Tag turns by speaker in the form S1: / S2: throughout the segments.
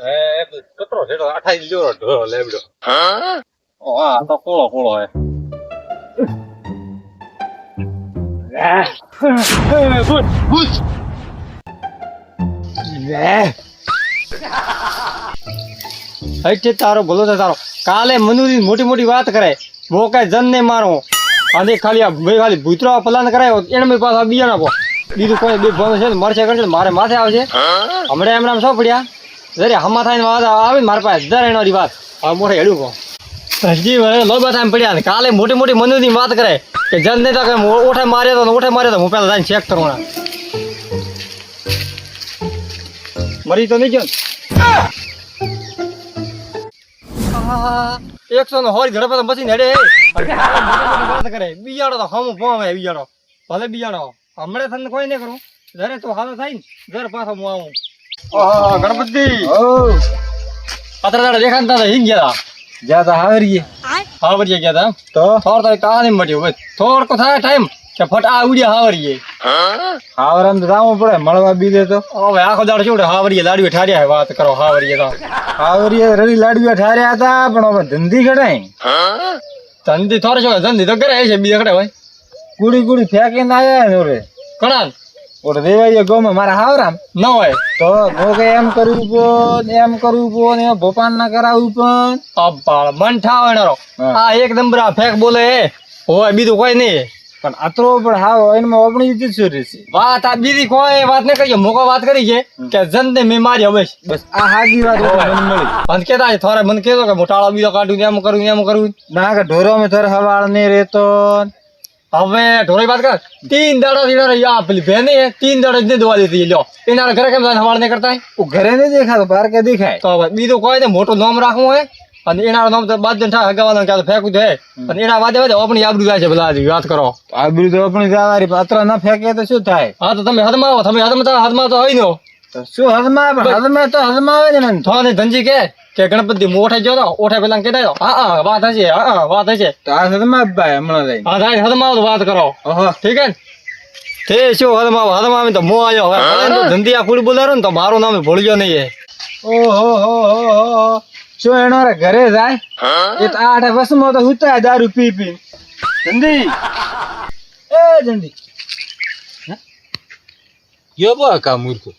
S1: કતરો છે 28 જેવો ઢોરો લેવડો. આ તો કોળો કોળો હે.
S2: તારો ભલો છે તારો. કાલે મનુરી મોટી મોટી વાત કરે वो કઈ જન ને મારો અને ખાલી ભૂતરો પલાન કરાયો એને પાછા બીજા નાખો બીજું કોઈ બે ભણ છે મરશે કરશે મારે માથે આવશે હમણાં એમનામ શું પડ્યા જરે હમા થાય વાત આવે મારા પાસે દર એનો વાત હવે મોટે હેડું કહો હજી લોબા થાય પડ્યા ને કાલે મોટી મોટી મનુની વાત કરે કે જન ને તો ઓઠે માર્યો તો હું પેલા જઈને ચેક કરવાના મરી તો નહીં ગયો 100 હોરી ઝડપ પછી હેડે કરે બિયાડો તો હમ પોમે બિયાડો ભલે બિયાડો હમણે થને કોઈ નહીં કરું જરે તો હાલો થાય ને જર પાછો હું આવું ગણપતિ પત્રદાડા દેખાતા હતા હિંગ ગયા જ્યાં હાવરીએ ગયા હતા તો થોડ તો કહાની મટ્યો બસ થોડ કો થાય ટાઈમ કે ફટ આ ઉડ્યા હાવરીએ હાવરામ તો જાવું પડે મળવા બીજે તો હવે આખો દાડો છોડે હાવરીએ લાડવી ઠાર્યા વાત કરો હાવરીએ તો હાવરીએ રડી લાડવી ઠાર્યા હતા પણ હવે ધંધી કઢાય ધંધી થોડે છો ધંધી તો કરે છે બીજા કડે ભાઈ કુડી કુડી ફેંકીને આયા ને ઓરે કણા ઓરે દેવાઈએ ગોમાં મારા હાવરામ ન હોય તો ભોગે એમ કરવું પણ એ ભોપાન ના કરાવવું પણ અબાળ મન ઠાવણરો આ એક નંબર આ ફેંક બોલે હોય બીજું કોઈ નહીં પણ અતરો પણ હાવ એમાં આપણી ઇજ્જત શું રહેશે વાત આ બીજી કોઈ વાત ન કરીએ મોકો વાત કરી છે કે જનને મે માર્યો બસ આ હાગી વાત મને મળી અને કેતા થોરે મને કહેતો કે મોટાળો બીજો કાઢું એમ કરું ના કે ઢોરો મે થોરે હવાળ ને રહેતો હવે ઢોરી વાત કર 3 દાડા થી આ પેલી ભેને 3 દાડા જ દવા દેતી લ્યો એના ઘરે કેમ હવાળ ન કરતા ઓ ઘરે નહીં દેખાતો બહાર કે દેખાય તો બીજું કોઈ ને મોટું નામ રાખવું હોય અને એના નામ તો બાદ જન હગાવાના કે ફેંકું દે અને એના વાદે આપણી આબરૂ જાય છે ભલા વાત કરો આબરૂ તો આપણી જવારી પાત્ર ન ફેંકે તો શું થાય હા તો તમે હદમાં આવો તમે હદમાં તો હોય નો તો શું હદમાં આવે ને થોને ધંજી કે ગણપતિ મોઠે જો તો ઓઠે પેલા કેતા હા વાત હશે તો આ હદમાં ભાઈ હમણાં જાય હા થાય હદમાં વાત કરો ઠીક હે તે શું હદમાં આવે તો મો આવ્યો હવે તો ધંધી આ ફૂલ બોલારો ને તો મારું નામ ભૂલ્યો નહીં ઓહો શું એનો ઘરે જાય એ તો 8 વર્ષમાં તો હુતા દારૂ પી જંદી જંદી
S1: યો બા કા મૂર્ખો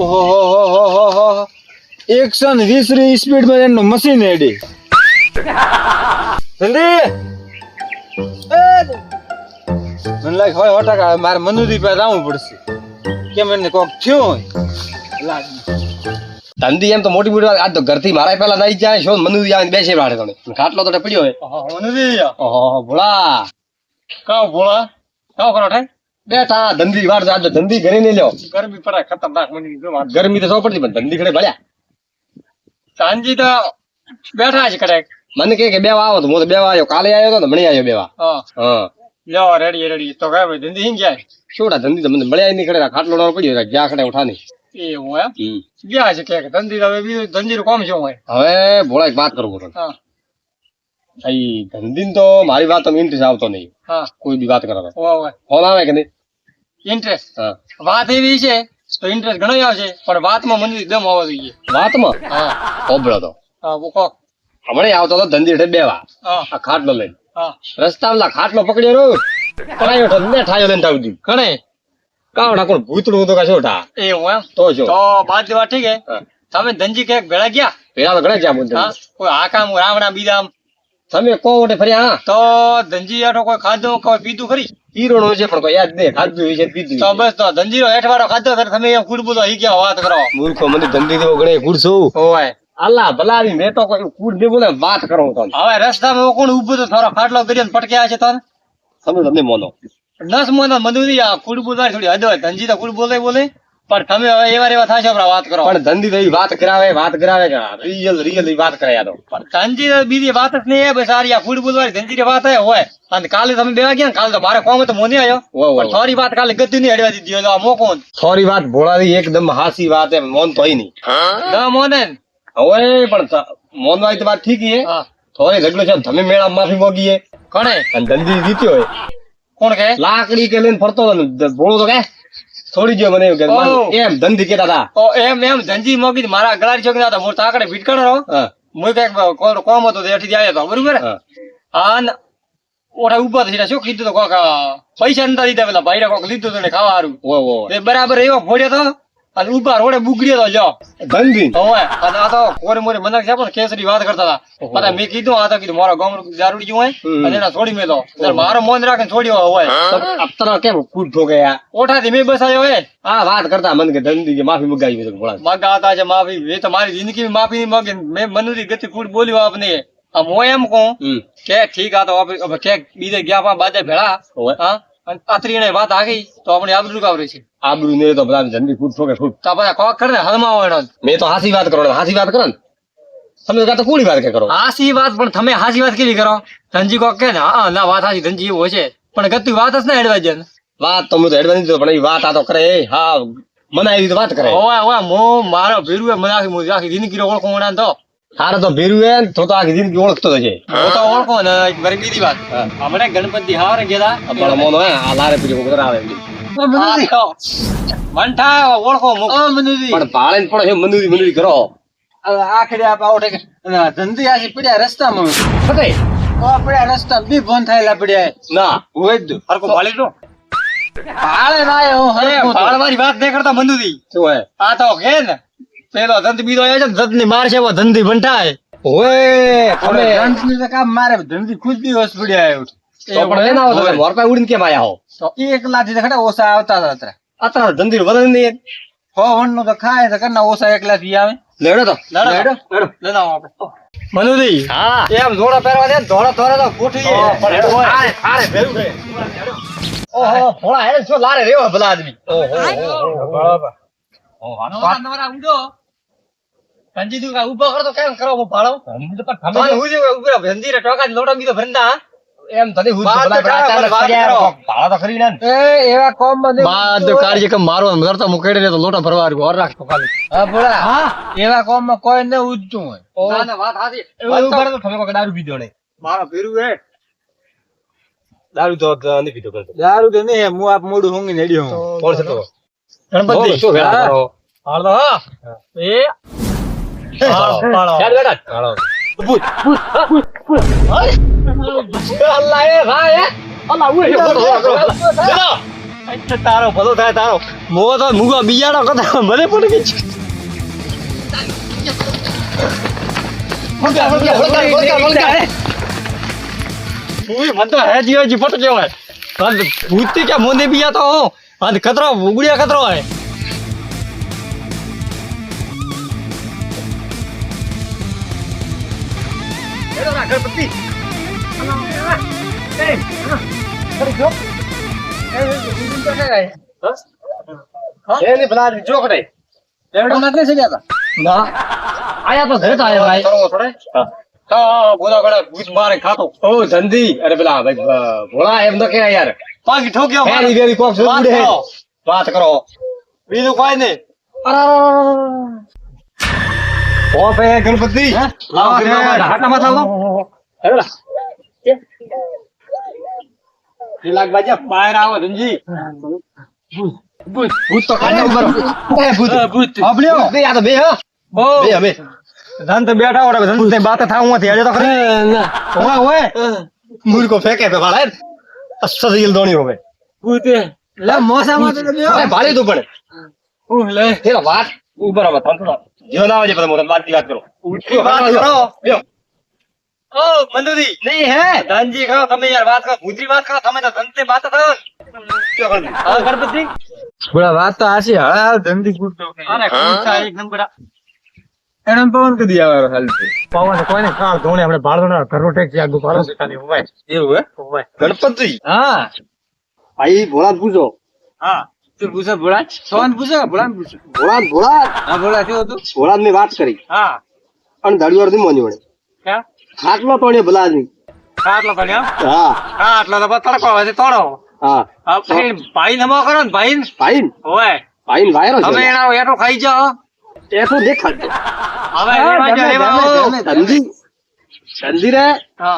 S2: ઓહો 120 સ્પીડ માં એનો મશીન હેડી જંદી મને લાગે હોય હોટા મારે મનુરી પાસે આવવું પડશે કેમ એને કોક થયું ધંધી એમ તો મોટી મોટી આ તો ઘરથી મારા પેલા નહીં જાય શું મનુરી આવીને બેસે વાળે તમે ખાટલો તો પડ્યો હોય મનુરી ભોળા કાવ ભોળા કાવ કરો થાય બેઠા ધંધી વાર આજ ધંધી ઘરે નહીં લ્યો ગરમી પડે ખતરનાક મની ગરમી તો સૌ પડતી પણ ધંધી ઘરે ભળ્યા સાંજી તો બેઠા છે કડે મને કે બે આવો તો હું તો બે આવ્યો કાલે આવ્યો તો ને મણી આવ્યો બેવા હા લ્યો રેડી તો કઈ ભાઈ ધંધી હિંગ જાય શું ધંધી તો મને મળ્યા નહીં ખડે ખાટલો ડાળ પડ્યો જ્યાં ખડે ઉઠાની એવું એમ ગયા છે કે ધંધી હવે બીજું ધંધી નું કામ શું હોય હવે ભોળા એક વાત કરું બોલો ધંધી તો મારી વાત તમે ઇન્ટરેસ્ટ આવતો નહીં કોઈ બી વાત કરો ફોન આવે કે નહીં ઇન્ટરેસ્ટ વાત એવી છે તો ઇન્ટરેસ્ટ ઘણો આવશે પણ વાતમાં મને દમ આવવા જોઈએ વાતમાં હા ઓબળો તો હમણાં આવતો તો ધંધી બેવા આ ખાટલો લઈને રસ્તામાં ખાટલો પકડ્યો ઠાયો લઈને થાવ ઘણે કાવડા કોણ ભૂતડું તો કા છોટા એવું એમ તો જો તો બાદ વાત ઠીક હે તમે ધંજી કે ભેળા ગયા તો ઘણા ગયા બોલ કોઈ આ કામ રામણા બીજા તમે કો ઓટે ફર્યા તો ધંજી આટો કોઈ ખાધો કોઈ પીધું ખરી હીરોનો છે પણ કોઈ યાદ નહીં ખાધું છે પીધું તો બસ તો ધંજીનો હેઠવાડો ખાધો તમે એમ કુડ બોલો હી ગયા વાત કરો મૂર્ખો મને ધંધી દેવો ગણે કુડ છું ઓય અલ્લાહ ભલાવી મેં તો કોઈ કુડ ને બોલે વાત કરો તો હવે રસ્તામાં કોણ ઊભું તો થોડો ખાટલો કરીને પટક્યા છે તો તમે તમને મોનો 10 મોનો મધુરી આ કુડ બોલવા થોડી હદ હોય ધંજી તો કુડ બોલે પણ તમે હવે એવા થાશો વાત કરો પણ ધંધી તો વાત કરાવે રિયલ વાત કરાયા તો પણ ધંજી બીજી વાત જ નહીં બસ આ ફૂડ બોલવાની ધંજી વાત હોય અને કાલે તમે બેવા ગયા ને કાલે તો મારે કોમ તો મોની આવ્યો થોડી વાત કાલે ગતિ નહીં હડવા દીધી આ મોકો થોડી વાત ભોળાવી એકદમ હાસી વાત એમ મોન તો નહીં ના મોને હવે પણ મોનવાય તો વાત ઠીક છે થોડી ઝઘડો છે તમે મેળા માફી મોગીએ કોણે અને ધંધી જીત્યો હોય કોણ કે લાકડી કે લઈને ફરતો ભોળો તો કે
S1: છોડી ગયો મને એવું કે
S2: ઓહ.
S1: એમ ધંધી કેતા હતા
S2: ઓ એમ ધનજી મોગી મારા ગળારી છોકરી હતા મોટા આકડે ફીટ કરો
S1: હા
S2: હું કઈક કોમ હતો તો એઠી આવ્યો હતો બરોબર
S1: હા
S2: અને ઓઠા ઉભા થઈને શું કીધું તો કોક પૈસા નતા દીધા પેલા ભાઈ કોક લીધું તો ખાવા હારું
S1: ઓ ઓ
S2: તે બરાબર એવો ફોડ્યો તો અને ઉભા રોડે બુગડ્યો તો લ્યો
S1: ધંધી
S2: હવે અને આ તો કોરે મોરે મને છે પણ કેસરી વાત કરતા હતા પણ મેં કીધું આ તો કીધું મારો ગામ દારૂડી હોય અને એના છોડી મેલો મારો મન રાખીને છોડ્યો હોય
S1: અત્યારે કેમ ફૂટ ઠોકે યાર
S2: ઓઠાથી મેં બસાયો હોય
S1: આ વાત કરતા મને કે ધંધી કે માફી મગાવી છે ભોળા
S2: માગા હતા છે માફી એ તો મારી જિંદગી માફી નહીં માગી મેં મનુરી ગતિ ફૂટ બોલ્યો આપને આમ હું એમ કહું કે ઠીક આ તો હવે કે બીજે ગયા પા બાજે ભેળા હા અને આત્રીને વાત આગી તો આપણે આબરૂ કાવરી છે
S1: આબરૂ ને તો બધા ધંધી ફૂટ ઠોકે ફૂટ
S2: તો આપણે કોક કરે હલમાં હોય
S1: મેં તો હાસી વાત કરો ને હાસી વાત કરો ને તમે તો કુડી વાત કે કરો
S2: હાસી વાત પણ તમે હાસી વાત કેવી કરો ધનજી કોક કે ને હા ના વાત હાસી ધનજી એવું છે પણ ગતિ વાત જ ના એડવાઇઝ ને
S1: વાત તો હું તો હેડવા નથી પણ એ વાત આ તો કરે હા મને આવી તો વાત કરે
S2: ઓય ઓય મો મારો ભીરું મને આખી જિંદગી ઓળખો ઓણા તો
S1: હારે તો ભેરું હે ને તો આખી જિંદગી ઓળખતો જ છે
S2: હું તો ઓળખો ને એક મારી બીજી વાત હમણાં ગણપતિ હારે ગયા
S1: પણ મોનો હે આ લારે પીડી કોક આવે
S2: મંઠા ઓળખો મનુજી
S1: પણ ભાળે ને પણ મંદુરી મંદુરી કરો
S2: આખરે આપ આવડે ધંધી આસી પડ્યા રસ્તામાં
S1: ફતે
S2: પડ્યા રસ્તા બી ફોન થયેલા પડ્યા
S1: ના
S2: હોય જ હરકો ભાળી દો ભાળે ના હું ભાળવાની વાત નહીં કરતા બંધુજી
S1: શું હે
S2: આ તો કે ને પેલો ધંધ બીજો આવ્યો છે ધંધની માર છે ધંધી બંઠાય
S1: ઓય તમે
S2: ધંધની તો કામ મારે ધંધી ખુદ બી હોશ પડ્યા આવ્યો
S1: તો પણ એના આવો તમે મોર પાસે ઉડીને કેમ આયા હો
S2: તો એક લાથી તો ખડા ઓછા આવતા હતા અત્યારે
S1: અત્યારે ધંધી વધે નહીં
S2: હો વણ તો ખાય તો કરના ઓછા એક લાથી આવે
S1: લેડો તો
S2: લેડો લેડો આપણે મનુજી
S1: હા
S2: એમ જોડા પહેરવા દે ધોળા ધોળા તો કોઠી
S1: આરે આરે ભેરું છે ઓહો ભોળા હે જો લારે રેવા ભલા આદમી
S2: બરાબર નવરા ઉડો ધનજી તું કા ઉભો કરતો કેમ કરો હું ભાળો તમે હું જે ઉભો ધનજી રે ટોકા લોટો બીજો ભરંદા
S1: એમ તને હું ભલા ભાળા તો ખરી ને
S2: એ એવા કોમ માં
S1: બાદ કાર્યક્રમ મારો કરતો મુકેડે ને તો લોટા ભરવા ઓર રાખતો ખાલી
S2: હા ભોળા હા એવા કોમ માં કોઈ ન ઉજતું હોય ના ના વાત સાચી
S1: એવું કરે તો તમે કોઈ દારૂ પીધો નહીં
S2: મારો ભેરું હે
S1: દારૂ તો નથી પીધો કરતો
S2: દારૂ તો નહીં હું આપ મોડું ઊંઘી નેડ્યો
S1: કોણ છે તો
S2: ગણપતિ
S1: શું વેળા કરો
S2: હાલ તો હા એ
S1: ચાલ બેટા હાલો ભૂત અલ્લાહ એ ભાઈ અલ્લાહ ઉરે
S2: તારો ભલો થાય તારો મો તો મુગો બિયાડો કદા મને પડી ગઈ મન તો હે જીવાજી પટ ગયો હોય ભૂત કે મોને બિયા તો અને કતરો ઉગડ્યા કતરો હોય ગણપતિ
S1: એની ભલા જોકડે
S2: એવડો નથી છે ગયા
S1: ના આયા તો ઘરે તો આયા ભાઈ
S2: તો બોલા ગળે ભૂત મારે ખાતો
S1: ઓ ધંધી અરે પેલા ભાઈ ભોળા એમ તો કે યાર
S2: પાકી ઠોક્યો
S1: ફેરી ફેરી કોક શું ઉડે
S2: વાત કરો બીજું કોઈ નહીં
S1: ઓ બે ગણપતિ
S2: હાટામાં થાવ લાગ બાજા બહાર આવો ધનજી
S1: ભૂત તો કાઢે ઉપર એ ભૂત
S2: ભૂત
S1: અબલ્યો બે આ તો બે હા બે અમે
S2: ધન તો બેઠા ઓડે ધન તે બાત થાવ માંથી હજે તો ખરી
S1: ના
S2: ઓય ઓય
S1: મુર્ગો ફેંકે તો ભાળે અસરીલ દોણી હોવે
S2: ભૂત લે મોસામાં તો બેહો
S1: અરે ભાળી તું પણ
S2: લે
S1: તેરા વાત ઉપર આવ તન તો જો ના આવે પછી મોટા વાત કરો
S2: ઉઠ્યો વાત કરો
S1: લ્યો
S2: ઓ મંદુજી
S1: નહીં હે
S2: ધનજી કહો તમે યાર વાત કરો ભૂતરી વાત કરો તમે તો ધન તે બાત થાવ
S1: ક્યો કરતી
S2: હા ગણપતિ
S3: બોલા વાત તો આશી હાલ ધંધી કૂટતો
S2: આને કૂટતા એક નંબર
S3: એને પવન કદી આવે હાલ
S2: પવન કોઈને કાળ ધોણે આપણે ભાળો ઘરો ટેક છે આગુ ભાળો છે ખાલી ઉવાય
S3: એવું હે
S2: ઉવાય
S1: ગણપતિ
S2: હા
S1: ભાઈ ભોળા પૂછો
S2: હા તું પૂછે ભોળા સોન પૂછે ભોળા પૂછે
S1: ભોળા
S2: હા ભોળા કેવું હતું
S1: ભોળા ની વાત કરી
S2: હા
S1: અને દાડીવાર થી મોની વળે
S2: ક્યાં
S1: ખાટલો તોડે ભલા આદમી
S2: આટલો કર્યો
S1: હા
S2: હા આટલો તો તડકો આવે તોડો
S1: હા
S2: હા ભાઈ નમો કરો ને ભાઈ
S1: ભાઈ
S2: ઓય
S1: ભાઈ વાયરો
S2: તમે
S1: છે
S2: એના એટો ખાઈ જાઓ
S1: એ તો દેખાડજો
S2: હવે રેવા
S1: ધંધી ધંધી રે
S2: હા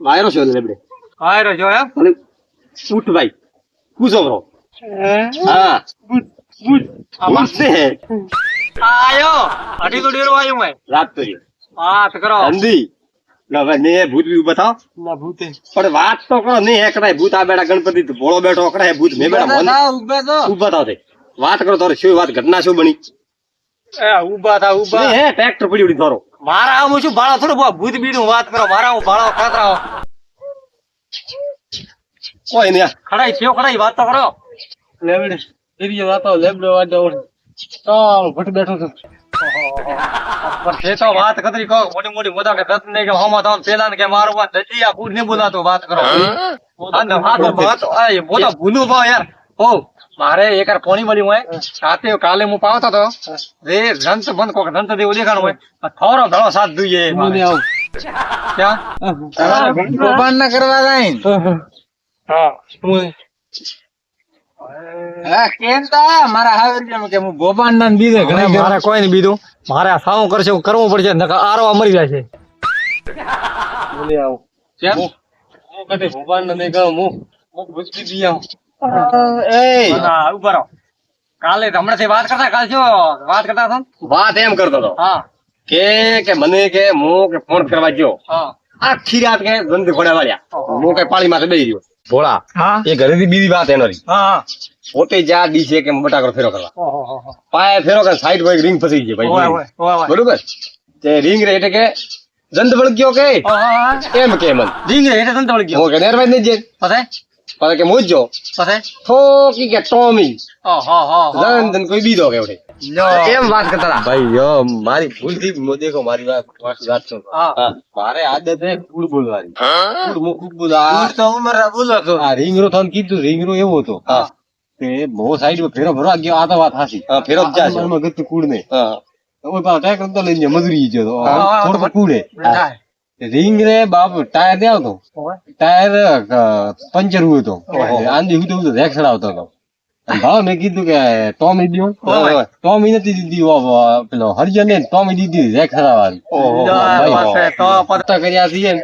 S1: વાયરો છે લેબડે
S2: હાયરો જો એમ
S1: ભલે ઉઠ ભાઈ પૂછો બ્રો હા ભૂત છે.
S2: આયો અઢી તો ડેરો આવ્યો મેં
S1: રાત તો રહ્યો.
S2: વાત કરો
S1: અંધી. લો હવે ને ભૂત બી બતાવો.
S2: ના ભૂતે
S1: પણ વાત તો કરો નહીં એકડાય ભૂત આ બેડા ગણપતિ તો ભોળો બેઠો અકડાય ભૂત મેં બેડા મન
S2: ઉભા તો
S1: ઊભા થાવ તે. વાત કરો તારે શું વાત ઘટના શું બની
S2: ઉભા થા ઉભા
S1: નહીં, હે ટ્રેક્ટર પડી ઉડી તારો
S2: મારા આમ શું ભાળો થોડું ભૂત બીડું વાત કરો મારા હું ભાળો ખાતરાઓ
S1: કોઈ નહીં
S2: ખડાઈ થયો ખડાઈ વાત તો કરો
S3: લેબડે એરિયો વાતો લેબડો વાતો તો ભટ બેઠો છું
S2: પણ તે તો વાત કતરી કહો મોટી મોટી મોટા કે દત્ત ને કે હોમાં થાવ પેલા ને કે મારું વાત નથી આ કુડ ને બોલાતો વાત કરો અને વાત આ મોટા ભૂલું ભાવ યાર ઓ મારે એક વાર પોણી મળી હોય રાતે કાલે હું પાવતો તો રે રંત બંધ કોક રંત દેવું દેખાણું હોય થોરો ધડો સાથ દુઈએ ક્યાં
S3: ગોપાન ના કરવા જાય
S2: હા
S3: કેમ તા મારા હાવેરિયા કે હું ગોપાન ના બીજે ઘણા
S2: મારે કોઈ નહીં બીધું મારે આ સાવું કરશે કરવું પડશે નકર આરવા મરી જાય છે
S3: બોલે આવ કેમ હું કદે ગોપાન ના નહીં કહું હું ભૂસકી દી આવ
S1: એ
S2: ઉભા રહો કાલે હમણાં વાત કરતા કાલ શું વાત કરતા હતા
S1: વાત એમ કરતો હતો
S2: હા
S1: કે મને કે હું કે ફોન કરવા ગયો
S2: હા
S1: આખી રાત કે ગંધ ઘોડા વાળ્યા હું કઈ પાળી માથે બેસી રહ્યો ભોળા
S2: હા
S1: એ ઘરેથી બીજી વાત એનો રહી
S2: હા
S1: પોતે જ્યાં ડીશે કે બટાકો ફેરો કરવા
S2: ઓહો
S1: પાય ફેરો કે સાઈડ પર રિંગ ફસી ગઈ
S2: ઓય
S1: ભાઈ
S2: ઓય ઓય
S1: બરોબર તે રિંગ રે એટલે કે જંત વળગ્યો કે એમ કે મન
S2: ડીંગ રે એટલે સંતોળ ગયો
S1: હું કે નેરવાજ નહીં જે
S2: પછી
S1: પણ કે મોજો
S2: પછી
S1: ઠોકી કે ટોમી
S2: ઓહો
S1: જન કોઈ બીજો કે ઉઠે એમ વાત કરતા હતા
S3: ભાઈ યો મારી ભૂલ થી દેખો મારી વાત છો
S2: હા
S3: મારે આદત હે કુડ બોલવાની કુડ મુ કુડ બોલા
S2: તો ઉમર બોલો તો
S3: આ રીંગરો થન કીધું રીંગરો એવો હતો
S1: હા
S3: કે બહુ સાઈડ માં ફેરો ભરવા ગયો આ તો વાત હાસી
S1: હા ફેરો જ જાશે
S3: માં ગતું કુડ ને
S1: હા
S3: ઓય પા ટ્રેક્ટર તો લઈને મજૂરી ગયો તો
S2: હા,
S3: થોડું કુડે
S2: થાય
S3: રીંગ રે બાપ ટાયર દે આવતો ટાયર પંચર हुए તો આંધી હું તો રેક ચડાવતો હતો ભાવ મેં કીધું કે ટોમી દીધો ટોમી નથી દીધી પેલો હરિજન ને ટોમી દીધી રેક ચડાવવાની
S2: તો
S3: પત્તા કર્યા છીએ ને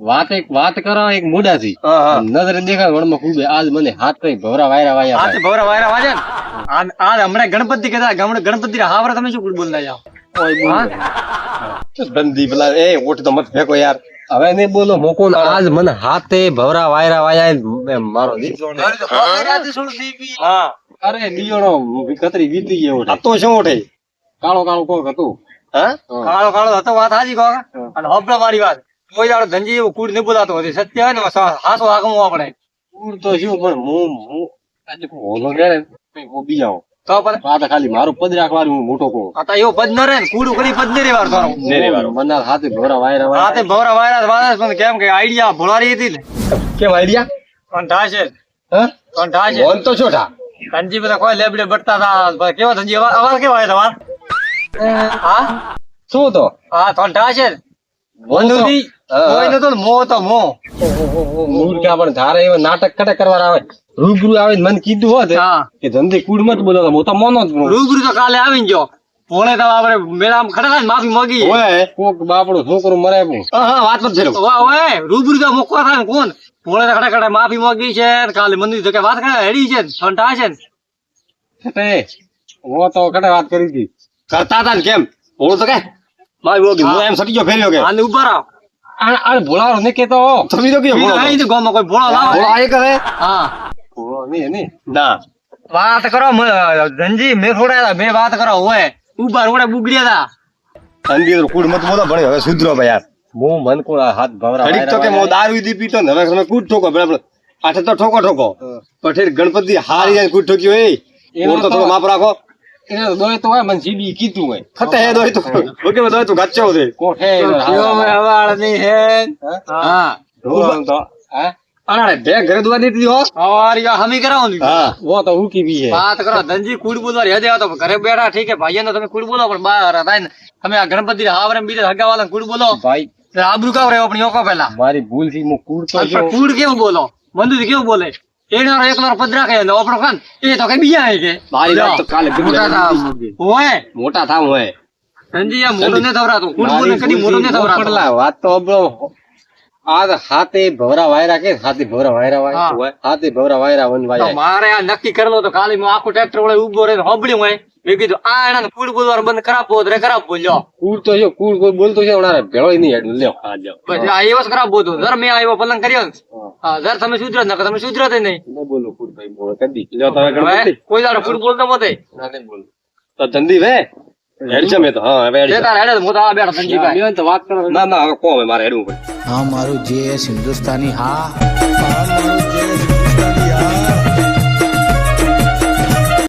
S3: વાત કરો એક મોઢાથી
S1: હા હા
S3: નજરે દેખાય વણમાં ખૂબ આજ મને હાથ કઈ ભવરા વાયરા વાયા
S2: આ ભવરા વાયરા વાજે ને આ હમણાં ગણપતિ કહેતા ગણપતિ હાવરા તમે શું બોલના જાઓ
S1: બંદી પેલા એ ઓઠ તો મત ફેંકો યાર
S3: હવે નહીં બોલો મોકો આજ મને હાથે ભવરા વાયરા વાયા મારો દીકરો
S2: હા
S3: અરે નિયણો કતરી વીતી ગયો
S1: આ તો શું ઓઠે
S3: કાળો કાળો કોક હતું
S1: હા
S2: કાળો કાળો હતો વાત હાજી કહો અને હોબળા વાળી વાત કોઈ દાડો ધનજી એવું કુડ નહીં બોલાતો હતી સત્ય હોય ને હાસો આગમું આપણે
S3: કુડ તો શું પણ હું આજે હોલો ગયા ને બી જાઓ
S2: તો પણ
S3: આ તો ખાલી મારું પદ રાખવાનું હું મોટો કહું
S2: આ તો એવો પદ ન રહે ને કુડ કરી પદ નહીં રેવાર તારો
S3: મને હાથે ભવરા વાયરા
S2: હા તે ભવરા વાયરા વાયરા પણ કેમ કે આઈડિયા ભોળારી હતી ને
S1: કેમ આઈડિયા
S2: પણ ઠાશે
S1: હા
S2: પણ ઠાશે
S1: ફોન તો શું થા
S2: ધનજી બધા કોઈ લેબડે બટતા હતા કેવા ધનજી અવાજ કેવા આવ્યા તમાર હા
S1: શું તો
S2: હા તો ઠાશે બંધુજી કોઈ નતો મો તો મો
S3: મૂર્ખા પણ ધારે એવા નાટક કટે કરવા આવે રૂબરૂ આવે ને મને કીધું હોત
S2: હા
S3: કે ધંધે કુડ મત બોલો હું તો મોનો જ હું.
S2: રૂબરૂ તો કાલે આવીને જો પોણે તો આપણે મેળામાં ખડા માફી માંગી
S1: ઓય
S3: કોક બાપડો છોકરો મરે હું
S1: હા વાત મત ફેરો
S2: વાહ ઓય રૂબરૂ તો મોકવા થાય ને કોણ પોણે તો ખડા માફી માંગી છે ને કાલે મંદિર તો કે વાત કરે હેડી છે ઠંડા છે ને
S3: હું તો કટે વાત કરી હતી
S1: કરતા હતા ને કેમ બોલો તો કે મારી બોગી હું એમ સટી ગયો ફેર્યો કે
S2: આને ઉભા રહો
S3: આ ભોળારો ને કેતો
S1: તમે તો કેમ બોલો
S2: અહીં તો ગામમાં કોઈ ભોળો લાવો
S1: બોલો આ કરે
S2: હા
S3: ભોળો નહીં નહીં
S1: ના
S2: વાત કરો ધનજી મેં થોડા મેં વાત કરો હોય ઉભા રોડે બુગડ્યા હતા
S1: અંદી તો કુડ મત બોલો ભણે હવે સુધરો ભાઈ યાર
S3: હું મન કો હાથ ભવરા
S1: ઘડીક તો કે હું દારૂ દી પીતો ને હવે તમે કુડ ઠોકો બરાબર આઠે તો ઠોકો પછી ગણપતિ હારી જાય કુડ ઠોક્યો એ ઓર તો થોડો માપ રાખો
S3: એને દોય તો હોય મને સીબી કીધું હોય
S1: ખતે હે દોય તો ઓકે દોય તો ગાચો દે
S3: કોઠે
S2: હવાળની હે હા
S3: ઢોરણ તો હા
S1: અરે બે ઘરે દુવા દીધી હો
S2: હવારી હમી કરાવો ને
S1: હા
S3: વો તો ઉકી બી હે
S2: વાત કરો ધનજી કુડ બોલવા યાદ આવતો ઘરે બેઠા ઠીક હે ભાઈઓ તમે કુડ બોલો પણ બહાર થાય ને તમે આ ગણપતિ હાવરે બીજા હગાવાલા કુડ બોલો
S3: ભાઈ
S2: આબરૂ કાવ રહ્યો આપણી ઓકો પેલા
S3: મારી ભૂલ થી હું કુડ તો જો
S2: કુડ કેવું બોલો મંદુજી કેવું બોલે એનો એક વાર પદ રાખે ને આપણો કાન એ તો કઈ બીજા હે કે
S1: મારી વાત તો કાલે
S2: મોટા થાવ ઓય
S1: મોટા થાવ હોય
S2: ધનજી આ મોટો ને થવરાતો કુડ બોલે કદી મોટો ને થવરાતો
S3: પડલા વાત તો અબળો આ હાથે ભવરા વાયરા કે હાથે ભવરા વાયરા વાય હાથે ભવરા વાયરા વન
S2: તો
S3: વાય
S2: મારે આ નક્કી કરેલો તો કાલે હું આખું ટ્રેક્ટર વડે ઉભો રહીને હોબળ્યું હોય મેં કીધું આ એના કુડ બોલવાનું બંધ કરાવવો રે કરાવવો લ્યો
S3: કુળ તો છે કુળ કોઈ બોલતો છે ઓનારે ભેળો નહીં હેડ લ્યો આ લ્યો
S2: પછી આ એવો જ કરાવવો હતો જર મેં આવ્યો પલંગ કર્યો ને હા જર તમે સુધરો ન તમે સુધરો જ નહીં
S3: ન બોલો કુળ ભાઈ બોલ કદી લ્યો તમે
S2: હવે
S3: ગણપતિ
S2: કોઈ દાડો કુડ બોલતો મતે
S3: ના નહીં બોલ
S1: તો ધંધી વે હેડ છે મેં તો હા હવે હેડ
S2: તે
S1: છે.
S2: તાર હેડે તો મોટા બેઠા સંજીભાઈ
S3: મેં તો વાત કરો
S1: ના ના હવે કો હવે મારે હેડવું પડે
S4: હા મારું જે હિન્દુસ્તાની હા મારું જે